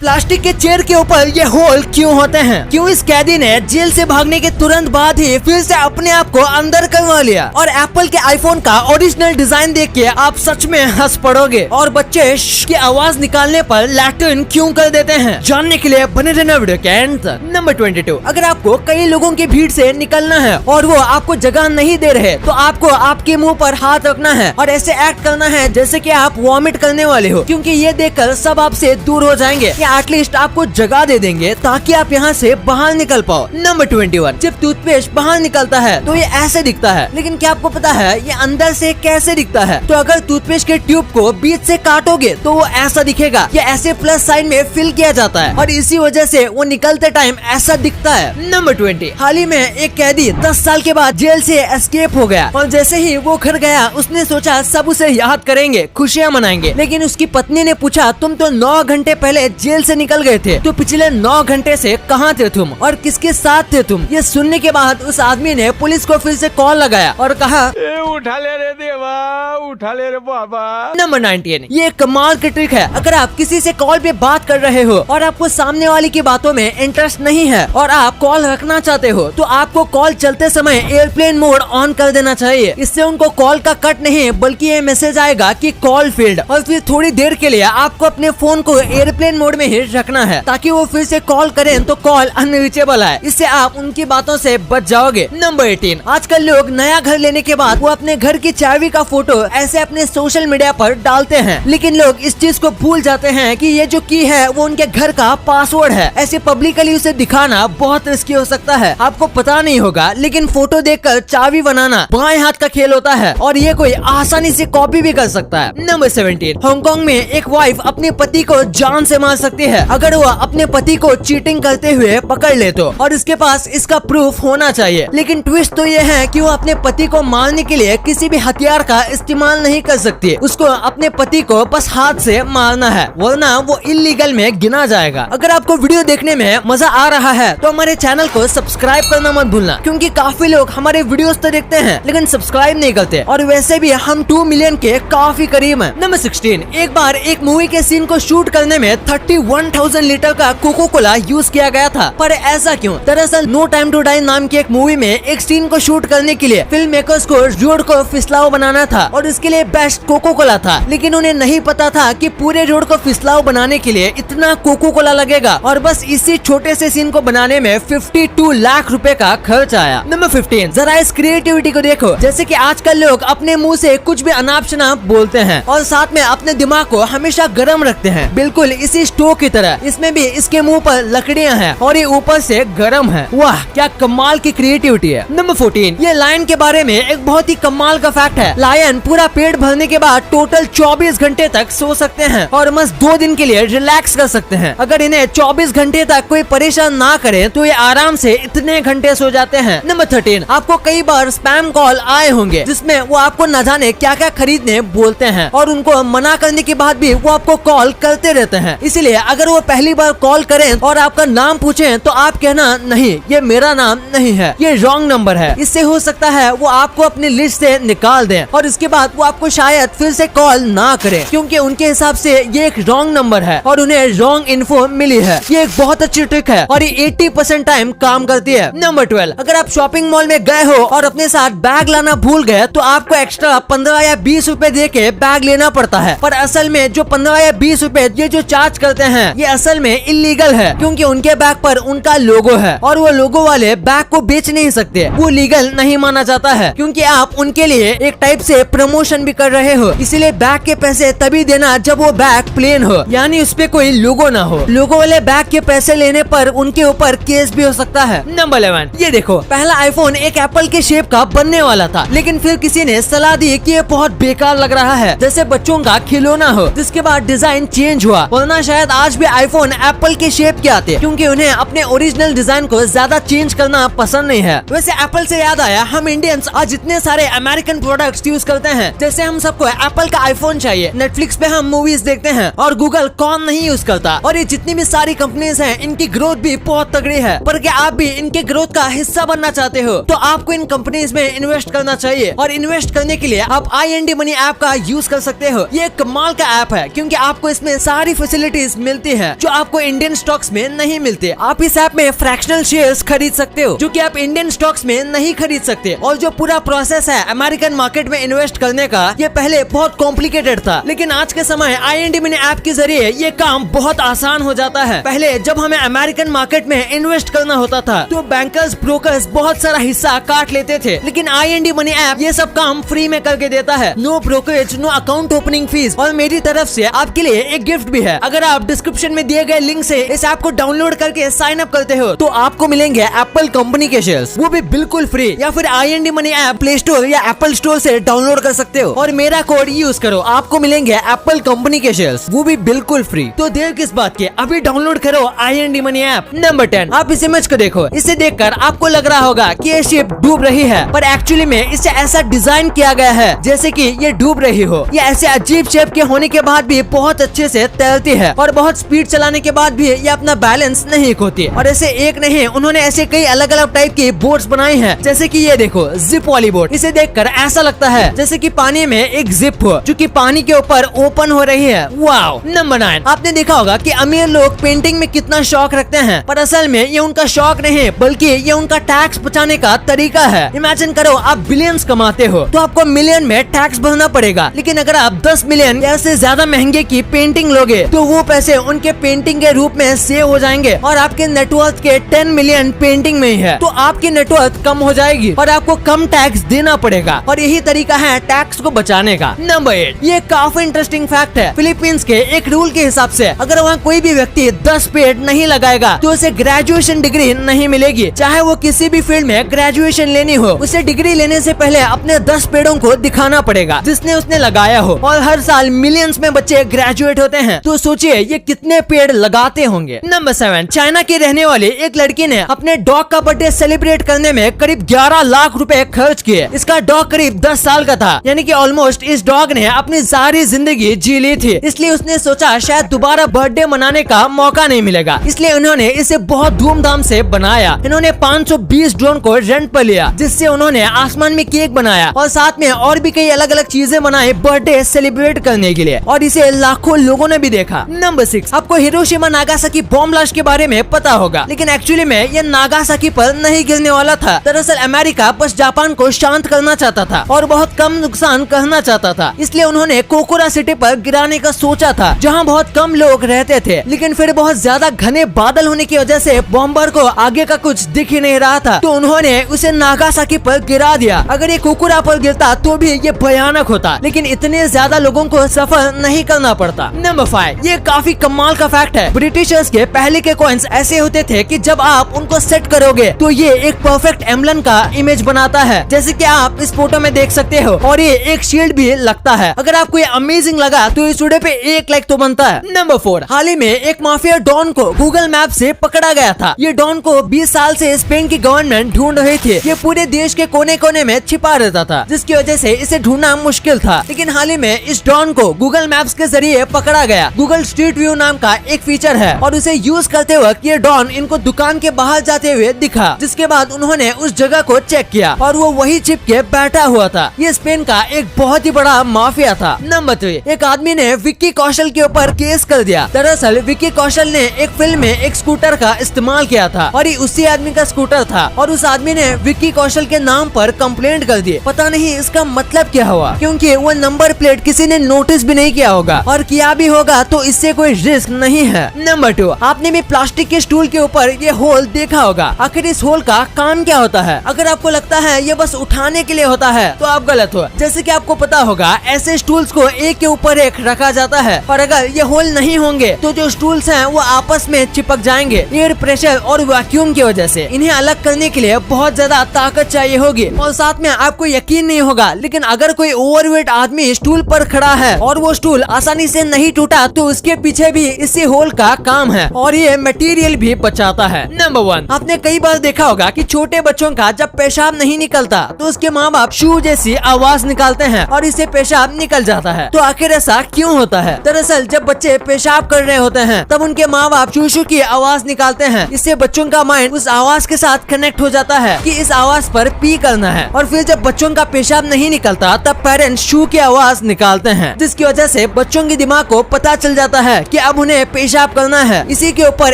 Plastic के chair के ऊपर ये होल क्यों होते हैं? क्यों इस कैदी ने जेल से भागने के तुरंत बाद ही फिर से अपने आप को अंदर करवा लिया? और एप्पल के आईफोन का ओरिजिनल डिजाइन देख के आप सच में हंस पड़ोगे। और बच्चे की आवाज निकालने पर लैट्रिन क्यों कर देते हैं? जानने के लिए बने रहना वीडियो के एंड तक। नंबर 22, अगर आपको कई लोगों की भीड़ से निकलना है और वो आपको जगह नहीं दे रहे तो आपको आपके मुंह पर हाथ रखना है और ऐसे एक्ट करना है जैसे कि आप वॉमिट करने वाले हो, क्योंकि ये देखकर सब आपसे दूर हो जाएंगे या एटलीस्ट आपको जगह दे देंगे ताकि आप यहाँ से बाहर निकल पाओ। नंबर 21, जब टूथपेस्ट बाहर निकलता है तो ये ऐसे दिखता है, लेकिन क्या आपको पता है ये अंदर से कैसे दिखता है? तो अगर टूथपेस्ट के ट्यूब को बीच से काटोगे तो वो ऐसा दिखेगा। ये ऐसे प्लस साइन में फिल किया जाता है और इसी वजह से वो निकलते टाइम ऐसा दिखता है। नंबर 20, हाल ही में एक कैदी 10 साल के बाद जेल से एस्केप हो गया और जैसे ही वो घर गया उसने सोचा सब उसे याद करेंगे, खुशियाँ मनाएंगे, लेकिन उसकी पत्नी ने पूछा तुम तो 9 घंटे पहले जेल से निकल गए थे, तो पिछले 9 घंटे से कहाँ थे तुम और किसके साथ थे तुम? ये सुनने के बाद उस आदमी ने पुलिस को फिर से कॉल लगाया और कहा उठा ले रे देवा, उठा ले रे बाबा। नंबर 19, ये कमाल की ट्रिक है। अगर आप किसी से कॉल पे बात कर रहे हो और आपको सामने वाले की बातों में इंटरेस्ट नहीं है और आप कॉल रखना चाहते हो तो आपको कॉल चलते समय एयरप्लेन मोड ऑन कर देना चाहिए। इससे उनको कॉल का कट नहीं बल्कि ये मैसेज आएगा कि कॉल फील्ड, और फिर थोड़ी देर के लिए आपको अपने फोन को एयरप्लेन मोड में ही रखना है ताकि वो फिर से कॉल करें तो कॉल अनरीचेबल आए। इससे आप उनकी बातों से बच जाओगे। नंबर 18, आजकल लोग नया घर लेने के बाद वो अपने घर की चाबी का फोटो ऐसे अपने सोशल मीडिया पर डालते हैं, लेकिन लोग इस चीज को भूल जाते हैं कि ये जो की है वो उनके घर का पासवर्ड है। ऐसे पब्लिकली उसे दिखाना बहुत रिस्की हो सकता है। आपको पता नहीं होगा, लेकिन फोटो देखकर चाबी बनाना बाएं हाथ का खेल होता है और ये कोई आसानी से कॉपी भी कर सकता है। नंबर 17, हांगकांग में एक वाइफ अपने पति को जान से मार सकती है अगर वो अपने पति को चीटिंग करते हुए पकड़ ले तो, और इसके पास इसका प्रूफ होना चाहिए। लेकिन ट्विस्ट तो ये है कि वो अपने पति को मारने के लिए किसी भी हथियार का इस्तेमाल नहीं कर सकती। उसको अपने पति को बस हाथ से मारना है, वरना वो इलीगल में गिना जाएगा। अगर आपको वीडियो देखने में मजा आ रहा है तो हमारे चैनल को सब्सक्राइब करना मत भूलना, क्योंकि काफी लोग हमारे वीडियोस तो देखते हैं लेकिन सब्सक्राइब नहीं करते, और वैसे भी हम 2 मिलियन के काफी करीब हैं। नंबर 16, एक बार एक मूवी के सीन को शूट करने में 31,000 लीटर का कोको कोला यूज किया गया था। पर ऐसा क्यों? दरअसल नो टाइम टू डाई नाम की एक मूवी में एक सीन को शूट करने के लिए फिल्म मेकर्स को रोड को फिसलाव बनाना था और इसके लिए बेस्ट कोको कोला था, लेकिन उन्हें नहीं पता था कि पूरे रोड को फिसलाव बनाने के लिए इतना कोको कोला लगेगा और बस इसी छोटे से सीन को बनाने में 52 लाख रुपए का खर्च आया। नंबर 15, जरा इस क्रिएटिविटी को देखो। जैसे कि आजकल लोग अपने मुंह से कुछ भी अनाप शनाप बोलते हैं और साथ में अपने दिमाग को हमेशा गर्म रखते हैं, बिल्कुल इसी स्टोव की तरह इसमें भी इसके मुंह पर लकड़ियां हैं और ये ऊपर से गर्म है। वाह, क्या कमाल की क्रिएटिविटी है। नंबर 14, ये लायन के बारे में एक बहुत ही कमाल का फैक्ट है। लायन पूरा पेट भरने के बाद टोटल 24 घंटे तक सो सकते हैं और बस 2 दिन के लिए रिलैक्स कर सकते हैं। अगर इन्हें 24 घंटे तक कोई परेशान ना करे तो ये आराम से इतने घंटे सो जाते हैं। नंबर 13, आपको कई बार स्पैम कॉल आए होंगे जिसमें वो आपको न जाने क्या क्या खरीदने बोलते हैं और उनको मना करने के बाद भी वो आपको कॉल करते रहते हैं। इसलिए अगर वो पहली बार कॉल करें और आपका नाम पूछें तो आप कहना नहीं, ये मेरा नाम नहीं है, ये रॉन्ग नंबर है। इससे हो सकता है वो आपको अपनी लिस्ट से निकाल दें और इसके बाद वो आपको शायद फिर से कॉल ना करें, क्योंकि उनके हिसाब से ये एक रॉन्ग नंबर है और उन्हें रॉन्ग इन्फो मिली है। ये एक बहुत अच्छी ट्रिक है और ये 80% टाइम काम करती है। नंबर 12, अगर आप शॉपिंग मॉल में गए हो और अपने साथ बैग लाना भूल गए तो आपको एक्स्ट्रा 15 या 20 रुपए दे के बैग लेना पड़ता है, पर असल में जो 15 या 20 रुपए ये जो चार्ज करते हैं ये असल में इलीगल है, क्योंकि उनके बैग पर उनका लोगो है और वो लोगो वाले बैग को बेच नहीं सकते। वो लीगल नहीं माना जाता है, क्योंकि आप उनके लिए एक टाइप से प्रमोशन भी कर रहे हो। इसीलिए बैग के पैसे तभी देना जब वो बैग प्लेन हो, यानी उस पे कोई लोगो ना हो। लोगो वाले बैग के पैसे लेने पर उनके ऊपर केस भी हो सकता है। नंबर 11, ये देखो, पहला आईफोन एक एप्पल के शेप का बनने वाला था, लेकिन फिर किसी ने सलाह दी कि ये बहुत बेकार लग रहा है, जैसे बच्चों का खिलौना हो, जिसके बाद डिजाइन चेंज हुआ, वरना शायद आज भी आईफोन एप्पल के शेप के आते, क्योंकि उन्हें अपने ओरिजिनल डिजाइन को ज्यादा चेंज करना पसंद नहीं है। वैसे एप्पल से याद आया, हम इंडियंस आज इतने सारे अमेरिकन प्रोडक्ट्स यूज करते हैं, जैसे हम सबको एप्पल का आईफोन चाहिए, नेटफ्लिक्स पे हम मूवीज देखते हैं और गूगल कौन नहीं यूज करता, और ये जितनी भी सारी कंपनीज हैं इनकी ग्रोथ भी बहुत तगड़ी है। पर क्या आप भी इनके ग्रोथ का हिस्सा बनना चाहते हो तो आपको इन कंपनीज में इन्वेस्ट करना चाहिए, और इन्वेस्ट करने के लिए आप IND मनी ऐप का यूज कर सकते हो। ये कमाल का ऐप है क्योंकि आपको इसमें सारी फैसिलिटीज मिलती है जो आपको इंडियन स्टॉक्स में नहीं मिलते। आप इस ऐप में फ्रैक्शनल शेयर्स खरीद सकते हो जो कि आप इंडियन स्टॉक्स में नहीं खरीद सकते। और जो पूरा प्रोसेस है अमेरिकन मार्केट में इन्वेस्ट करने का, ये पहले बहुत कॉम्प्लिकेटेड था, लेकिन आज के समय IND मनी ऐप के जरिए ये काम बहुत आसान हो जाता है। पहले जब हमें अमेरिकन मार्केट में इन्वेस्ट करना होता था तो बैंकर्स ब्रोकर्स बहुत सारा हिस्सा काट लेते थे, लेकिन IND मनी ऐप ये सब काम फ्री में करके देता है। No brokerage, no account opening fees. और मेरी तरफ से आपके लिए एक गिफ्ट भी है। अगर आप डिस्क्रिप्शन में दिए गए लिंक से इस ऐप को डाउनलोड करके साइन अप करते हो तो आपको मिलेंगे एप्पल कंपनी के शेयर्स, वो भी बिल्कुल फ्री। या फिर IND money app play store या एप्पल स्टोर से डाउनलोड कर सकते हो और मेरा कोड यूज करो, आपको मिलेंगे एप्पल कंपनी के शेयर्स, वो भी बिल्कुल फ्री। तो देर किस बात की, अभी डाउनलोड करो IND मनी ऐप। नंबर 10, आप इस इमेज को देखो। इसे देखकर आपको लग रहा होगा कि ये शिप डूब रही है, पर एक्चुअली में इसे ऐसा डिजाइन किया गया है जैसे कि ये डूब रही हो। ये ऐसे अजीब शेप के होने के बाद भी बहुत अच्छे से तैरती है और बहुत स्पीड चलाने के बाद भी ये अपना बैलेंस नहीं खोती। और ऐसे एक नहीं, उन्होंने ऐसे कई अलग अलग टाइप की बोट्स बनाई हैं, जैसे कि ये देखो जिप वाली बोट। इसे देखकर ऐसा लगता है जैसे कि पानी में एक जिप हो जो कि पानी के ऊपर ओपन हो रही है। वाओ। नंबर 9, आपने देखा होगा कि अमीर लोग पेंटिंग में कितना शौक रखते हैं, पर असल में ये उनका शौक नहीं बल्कि ये उनका टैक्स बचाने का तरीका है। इमेजिन करो आप बिलियंस कमाते हो तो आपको मिलियन में टैक्स भरना पड़ेगा, लेकिन अगर आप 10 मिलियन या से ज्यादा महंगे की पेंटिंग लोगे तो वो पैसे उनके पेंटिंग के रूप में सेव हो जाएंगे और आपके नेटवर्थ के 10 मिलियन पेंटिंग में ही है, तो आपकी नेटवर्थ कम हो जाएगी और आपको कम टैक्स देना पड़ेगा। और यही तरीका है टैक्स को बचाने का। नंबर 8, ये काफी इंटरेस्टिंग फैक्ट है। फिलीपींस के एक रूल के हिसाब से अगर वहाँ कोई भी व्यक्ति 10 पेड़ नहीं लगाएगा तो उसे ग्रेजुएशन डिग्री नहीं मिलेगी। चाहे वो किसी भी फील्ड में ग्रेजुएशन लेनी हो, उसे डिग्री लेने से पहले अपने 10 पेड़ों को दिखाना पड़ेगा जिसने उसने लगाया हो। और हर साल मिलियंस में बच्चे ग्रेजुएट होते हैं, तो सोचिए ये कितने पेड़ लगाते होंगे। नंबर 7, चाइना की रहने वाली एक लड़की ने अपने डॉग का बर्थडे सेलिब्रेट करने में करीब 11 लाख रुपए खर्च किए। इसका डॉग करीब 10 साल का था, यानी कि ऑलमोस्ट इस डॉग ने अपनी सारी जिंदगी जी ली थी। इसलिए उसने सोचा शायद दोबारा बर्थडे मनाने का मौका नहीं मिलेगा, इसलिए उन्होंने इसे बहुत धूमधाम से बनाया। इन्होंने 520 ड्रोन को रेंट पर लिया, जिससे उन्होंने आसमान में केक बनाया और साथ में और भी कई अलग अलग चीजें बनाई बर्थडे सेलिब्रेट करने के लिए, और इसे लाखों लोगों ने भी देखा। नंबर 6, आपको हिरोशिमा नागासाकी बॉम्ब ब्लास्ट के बारे में पता होगा, लेकिन एक्चुअली में ये नागासाकी पर नहीं गिरने वाला था। दरअसल अमेरिका बस जापान को शांत करना चाहता था और बहुत कम नुकसान करना चाहता था, इसलिए उन्होंने कोकुरा सिटी पर गिराने का सोचा था जहां बहुत कम लोग रहते थे। लेकिन फिर बहुत ज्यादा घने बादल होने की वजह से बॉम्बर को आगे का कुछ दिख ही नहीं रहा था, तो उन्होंने उसे नागासाकी पर गिरा दिया। अगर ये कोकुरा पर गिरता तो भी ये भयानक होता, लेकिन इतने ज्यादा लोगों को सफर नहीं करना पड़ता। नंबर 5, ये काफी कमाल का फैक्ट है। ब्रिटिशर्स के पहले के कॉइन्स ऐसे होते थे कि जब आप उनको सेट करोगे तो ये एक परफेक्ट एम्बलम का इमेज बनाता है, जैसे कि आप इस फोटो में देख सकते हो, और ये एक शील्ड भी लगता है। अगर आपको ये अमेजिंग लगा तो इस वीडियो पे 1 लाइक तो बनता है। नंबर 4, हाल ही में एक माफिया डॉन को गूगल मैप से पकड़ा गया था। ये डॉन को 20 साल से स्पेन की गवर्नमेंट ढूंढ रही थी। ये पूरे देश के कोने कोने में छिपा रहता था, जिसकी वजह से इसे ढूंढना मुश्किल था। लेकिन हाल ही में इस डॉन को गूगल मैप्स के जरिए पकड़ा गया। गूगल स्ट्रीट व्यू नाम का एक फीचर है और उसे यूज करते वक्त ये डॉन इनको दुकान के बाहर जाते हुए दिखा, जिसके बाद उन्होंने उस जगह को चेक किया और वो वही छिप के बैठा हुआ था। ये स्पेन का एक बहुत ही बड़ा माफिया था। नंबर 3, एक आदमी ने विक्की कौशल के ऊपर केस कर दिया। दरअसल विक्की कौशल ने एक फिल्म में एक स्कूटर का इस्तेमाल किया था और ये उसी आदमी का स्कूटर था, और उस आदमी ने विक्की कौशल के नाम पर कंप्लेंट कर दी। पता नहीं इसका मतलब क्या हुआ, क्योंकि वो नंबर प्लेट किसी ने नोटिस भी नहीं किया होगा, और किया भी होगा तो इससे कोई रिस्क नहीं है। नंबर 2, आपने भी प्लास्टिक के स्टूल के ऊपर ये होल देखा होगा। आखिर इस होल का काम क्या होता है? अगर आपको लगता है ये बस उठाने के लिए होता है तो आप गलत हो। जैसे कि आपको पता होगा ऐसे स्टूल्स को एक के ऊपर एक रखा जाता है, और अगर ये होल नहीं होंगे तो जो स्टूल्स हैं वो आपस में चिपक जाएंगे एयर प्रेशर और वैक्यूम की वजह से। इन्हें अलग करने के लिए बहुत ज्यादा ताकत चाहिए होगी, और साथ में आपको यकीन नहीं होगा, लेकिन अगर कोई ओवरवेट आदमी स्टूल पर खड़ा है और वो स्टूल आसानी से नहीं टूटा तो उसके पीछे भी इसी होल का काम है, और ये मटेरियल भी बचाता है। नंबर 1, आपने कई बार देखा होगा कि छोटे बच्चों का जब पेशाब नहीं निकलता तो उसके माँ बाप शू जैसी आवाज निकालते हैं और इससे पेशाब निकल जाता है। तो आखिर ऐसा क्यों होता है? दरअसल जब बच्चे पेशाब कर रहे होते हैं तब उनके माँ बाप शू शू की आवाज निकालते हैं। इससे बच्चों का माइंड उस आवाज के साथ कनेक्ट हो जाता है कि इस आवाज पर पी करना है, और फिर जब बच्चों का पेशाब नहीं निकलता तब पेरेंट्स शू की आवाज निकालते हैं, जिसकी वजह से बच्चों के दिमाग को पता चल जाता है कि अब उन्हें पेशाब करना है। इसी के ऊपर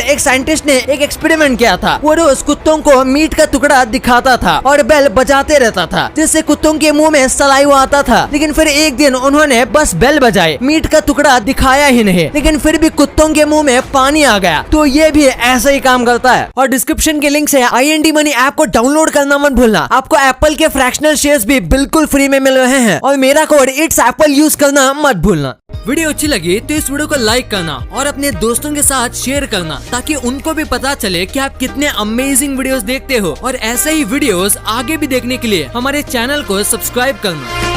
एक साइंटिस्ट ने एक एक्सपेरिमेंट किया था। वो रोज कुत्तों को मीट का टुकड़ा दिखाता था और बेल बजाते रहता था, जिससे कुत्तों के मुंह में सलाइवा आता था। लेकिन फिर एक दिन उन्होंने बस बेल बजाई, मीट का टुकड़ा दिखाया ही नहीं, लेकिन फिर भी कुत्तों के मुंह में पानी आ गया। तो ये भी ऐसा ही काम करता है। और डिस्क्रिप्शन के लिंक से IND मनी ऐप को डाउनलोड करना मत भूलना। आपको एप्पल के फ्रैक्शनल शेयर्स भी बिल्कुल फ्री में मिल रहे हैं और मेरा कोड इट्स एप्पल यूज करना मत भूलना। वीडियो अच्छी लगी तो इस वीडियो को लाइक करना और अपने दोस्तों के साथ शेयर करना, ताकि उनको भी पता चले कि आप कितने अमेजिंग वीडियोस देखते हो। और ऐसे ही वीडियोस आगे भी देखने के लिए हमारे चैनल को सब्सक्राइब करना।